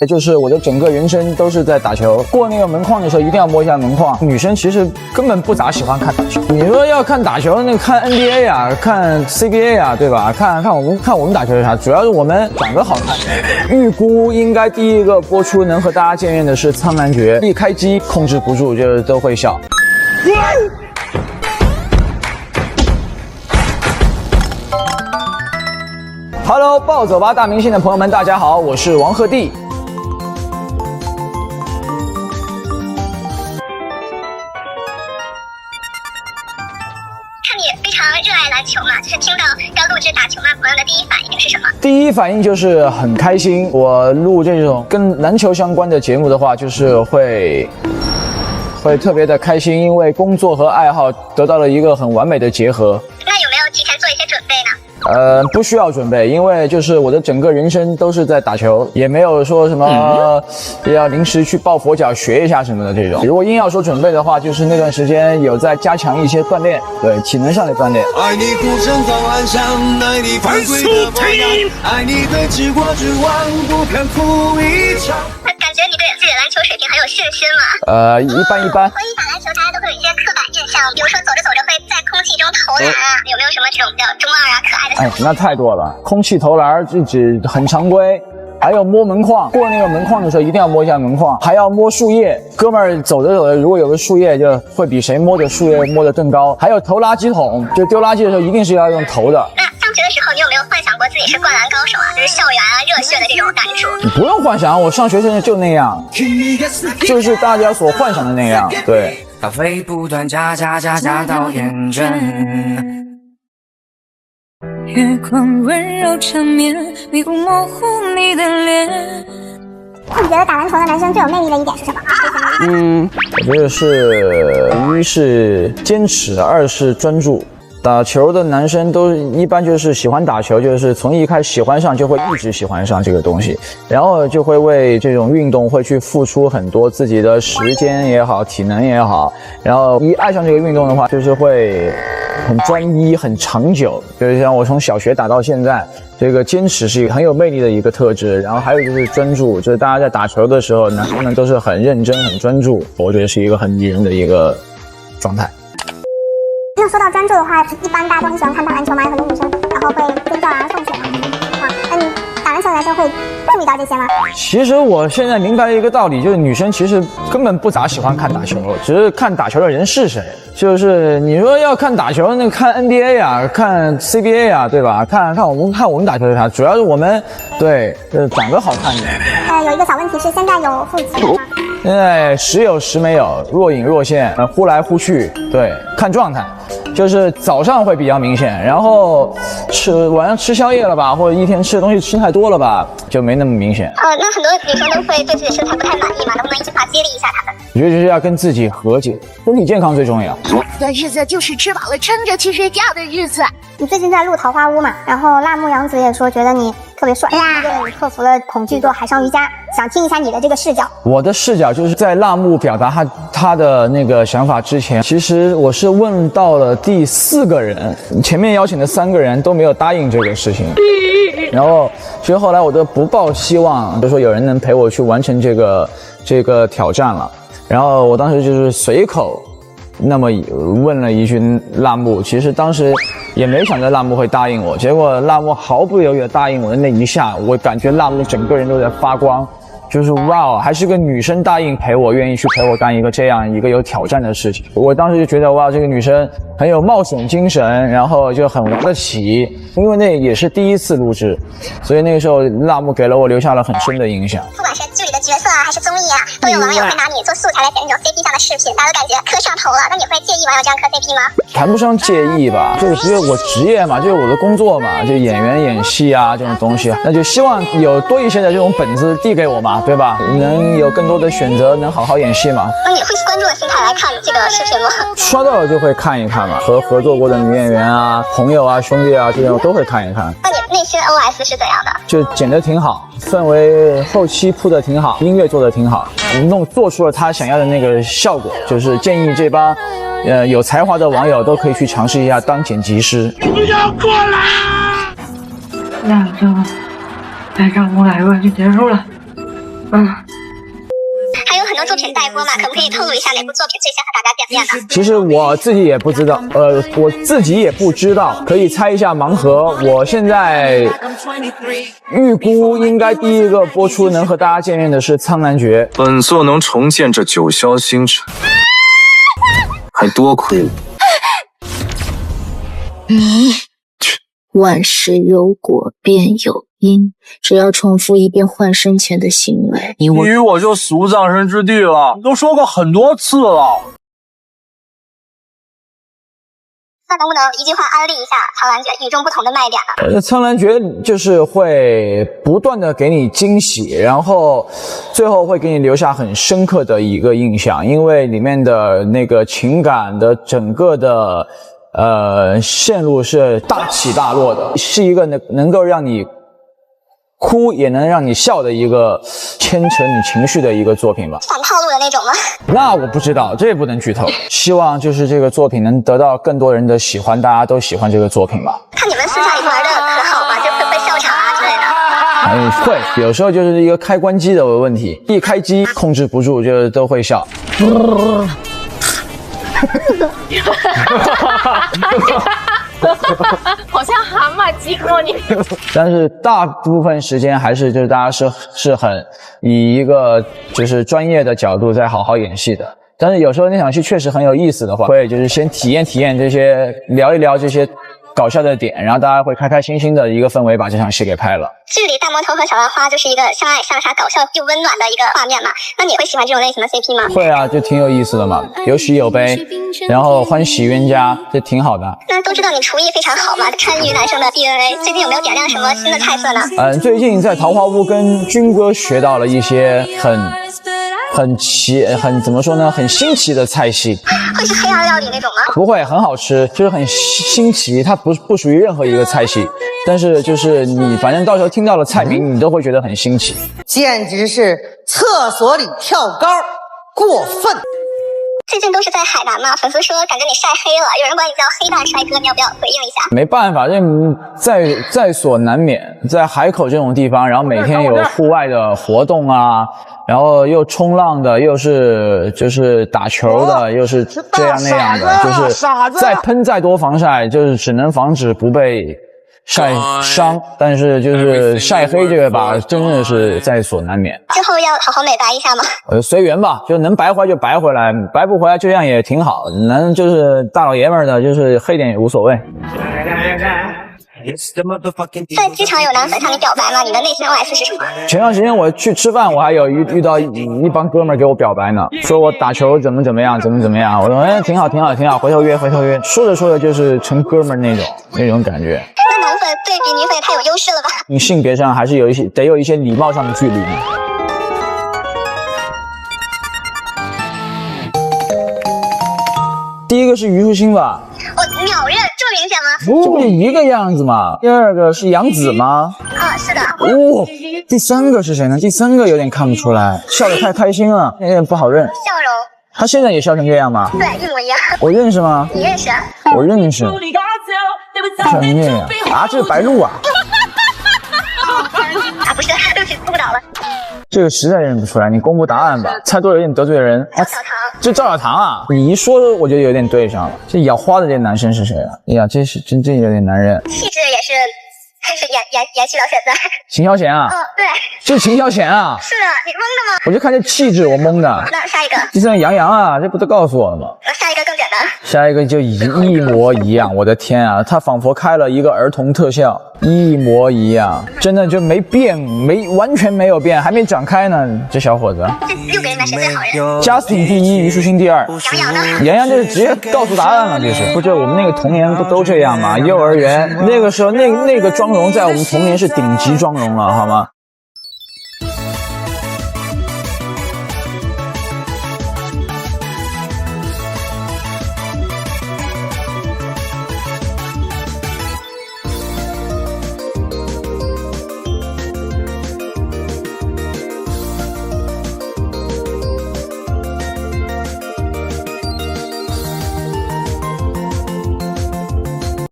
就是我的整个人生都是在打球。过那个门框的时候，一定要摸一下门框。女生其实根本不咋喜欢看打球。你说要看打球，那看 NBA 啊，看 CBA 啊，对吧？看我们打球是啥？主要是我们长得好看。预估应该第一个播出能和大家见面的是《苍兰诀》，一开机控制不住，就都会笑。Hello， 暴走吧大明星的朋友们，大家好，我是王鹤棣。看你非常热爱篮球嘛，就是听到要录制打球嘛，朋友的第一反应是什么？第一反应就是很开心。我录这种跟篮球相关的节目的话，就是会特别的开心，因为工作和爱好得到了一个很完美的结合。那有没有提前做一些准备呢？不需要准备，因为就是我的整个人生都是在打球，也没有说什么要临时去抱佛脚学一下什么的这种。如果硬要说准备的话，就是那段时间有在加强一些锻炼，对体能上的锻炼。爱你孤身放岸上，爱你犯规的模样，爱你对治国之王不肯负一场。感觉你对自己的篮球水平很有信心嘛？一般。关于打篮球，大家都会有一些刻板印象，比如说走着走着会在空气中投篮啊，有没有什么这种比较中二啊、可爱的？那太多了，空气投篮这只很常规。还有摸门框，过那个门框的时候一定要摸一下门框，还要摸树叶。哥们儿走着走着，如果有个树叶，就会比谁摸的树叶摸得更高。还有投垃圾桶，就丢垃圾的时候一定是要用投的。那上学的时候，你有没有幻想过自己是灌篮高手啊？就是校园啊、热血的这种感触？你不用幻想，我上学现在就那样，就是大家所幻想的那样。对，咖啡不断加到厌倦。月光温柔缠绵，迷雾模糊你的脸。那你觉得打篮球的男生最有魅力的一点是什么？我觉得是一是坚持，二是专注。打球的男生都一般就是喜欢打球，就是从一开始喜欢上就会一直喜欢上这个东西，然后就会为这种运动会去付出很多自己的时间也好，体能也好，然后一爱上这个运动的话，就是会很专一、很长久。就是像我从小学打到现在，这个坚持是一个很有魅力的一个特质。然后还有就是专注，就是大家在打球的时候，男生们都是很认真、很专注，我觉得是一个很迷人的一个状态。那说到专注的话，一般大家都很喜欢看打篮球嘛，有很多女生然后会尖叫啊、送血啊。那你打篮球的男生会注意到这些吗？其实我现在明白了一个道理，就是女生其实根本不咋喜欢看打球，只是看打球的人是谁。就是你说要看打球，那看 NBA 啊，看 CBA 啊，对吧？看我们打球是啥？主要是我们对长得好看的。有一个小问题是，现在有腹肌吗？现在时有时没有，若隐若现，忽来忽去，对，看状态。就是早上会比较明显，然后晚上吃宵夜了吧，或者一天吃的东西吃太多了吧，就没那么明显。那很多女生都会对自己身材不太满意嘛，能不能一句话激励一下她们？我觉得就是要跟自己和解，身体健康最重要。的日子就是吃饱了撑着去睡觉的日子。你最近在录《桃花坞》嘛，然后辣目洋子也说觉得你特别帅，觉得你克服了恐惧做海上瑜伽，想听一下你的这个视角。我的视角就是在辣目表达他的那个想法之前，其实我是问到了第4个人，前面邀请的3个人都没有答应这个事情。然后其实后来我都不抱希望，就说有人能陪我去完成这个挑战了。然后我当时就是随口那么问了一句辣目，其实当时也没想着辣目会答应我，结果辣目毫不犹豫的答应我的那一下，我感觉辣目整个人都在发光，就是哇，还是个女生答应陪我，愿意去陪我干一个这样一个有挑战的事情。我当时就觉得哇，这个女生很有冒险精神，然后就很玩得起，因为那也是第一次录制，所以那个时候辣目给了我留下了很深的影响。不管是剧里的角色啊，还是综艺啊，都有网友会拿你做素材来剪那种 CP 上的视频，大家都感觉磕上头了。那你会介意网友这样磕 CP 吗？谈不上介意吧，这个不是我职业嘛，就是我的工作嘛，就演员演戏啊这种东西，那就希望有多一些的这种本子递给我嘛，对吧？能有更多的选择，能好好演戏嘛。那你会关注的心态来看这个视频吗？刷到了就会看一看嘛，和合作过的女演员啊、朋友啊、兄弟啊这种都会看一看。那你内心 OS 是怎样的？就剪得挺好，氛围后期铺得挺好，音乐做得挺好，做出了他想要的那个效果。就是建议这帮有才华的网友都可以去尝试一下当剪辑师。不要过来！那就带上我来吧，就结束了。还有很多作品待播嘛，可不可以透露一下哪部作品最先和大家见面呢？其实我自己也不知道，我自己也不知道，可以猜一下盲盒。我现在预估应该第一个播出能和大家见面的是《苍兰诀》。本座能重见这九霄星辰，还多亏了你。万事有果便有因，只要重复一遍换身前的行为，你与我就死无葬身之地了，都说过很多次了。那能不能一句话安利一下《苍兰诀》与众不同的卖点呢？苍兰诀就是会不断的给你惊喜，然后最后会给你留下很深刻的一个印象，因为里面的那个情感的整个的线路是大起大落的，是一个能够让你哭也能让你笑的一个牵扯你情绪的一个作品吧。反套路的那种吗？那我不知道，这也不能剧透。希望就是这个作品能得到更多人的喜欢，大家都喜欢这个作品吧。看你们私下里玩的可好吗？就会笑场啊之类的。会，有时候就是一个开关机的问题，一开机控制不住，就都会笑。好像蛤蟆击过你。但是大部分时间还是就是大家是很以一个就是专业的角度在好好演戏的。但是有时候那场戏确实很有意思的话，会就是先体验这些，聊一聊这些搞笑的点，然后大家会开开心心的一个氛围把这场戏给拍了。剧里大魔头和小兰花就是一个相爱相杀、搞笑又温暖的一个画面嘛。那你会喜欢这种类型的 CP 吗？会啊，就挺有意思的嘛，有喜有悲，然后欢喜冤家，这挺好的。那都知道你厨艺非常好嘛，川渝男生的 DNA， 最近有没有点亮什么新的菜色呢？最近在桃花坞跟军哥学到了一些很怎么说呢，很新奇的菜系。会是黑暗料理那种吗？不会，很好吃，就是很新奇，它不属于任何一个菜系，但是就是你反正到时候听到了菜名，你都会觉得很新奇。简直是厕所里跳高，过分。最近都是在海南嘛，粉丝说感觉你晒黑了，有人管你叫黑蛋帅哥，你要不要回应一下？没办法，这在所难免，在海口这种地方，然后每天有户外的活动啊，然后又冲浪的，又是就是打球的，又是这样那样的，就是再喷再多防晒，就是只能防止不被晒伤，但是就是晒黑这个吧，真的是在所难免。之后要好好美白一下吗？随缘吧，就能白回来就白回来，白不回来这样也挺好。能就是大老爷们儿的，就是黑点也无所谓。在机场有男粉向你表白吗？你的内心 OS 是什么？前段时间我去吃饭，我还有遇到一帮哥们儿给我表白呢，说我打球怎么样。我说挺好，回头约。说着说着就是成哥们儿那种感觉。那男粉对比女粉也太有优势了吧？你性别上还是得有一些礼貌上的距离。第一个是虞书欣吧？我秒认，这么明显吗？这不是一个样子吗？第二个是杨紫吗？啊，是的。第三个是谁呢？第三个有点看不出来，笑得太开心了，有点不好认。笑容。他现在也笑成这样吗？对，一模一样。我认识吗？你认识？我认识。笑成这样啊？这是白鹿啊？啊，不是，对不起，误导了。这个实在认不出来，你公布答案吧，猜多了有点得罪人。赵小棠，这赵小棠啊，你一说我就有点对上了。这咬花的这男生是谁啊？哎呀，这是真有点难认。气质也是延续到现在。秦霄贤啊？对。这是秦霄贤啊？是的，你蒙的吗？我就看这气质，我蒙的。那下一个。第三个杨洋啊，这不都告诉我了吗？那下一个更简单。下一个就一模一样，我的天啊，他仿佛开了一个儿童特效，一模一样，真的就没变，完全没有变，还没长开呢，这小伙子。这6个人里面谁最好认？Justin 第一，虞书欣第二。杨洋呢？杨洋就是直接告诉答案了，这是。不就我们那个童年不都这样吗？幼儿园那个时候那个妆容在我们童年是顶级妆容了，好吗？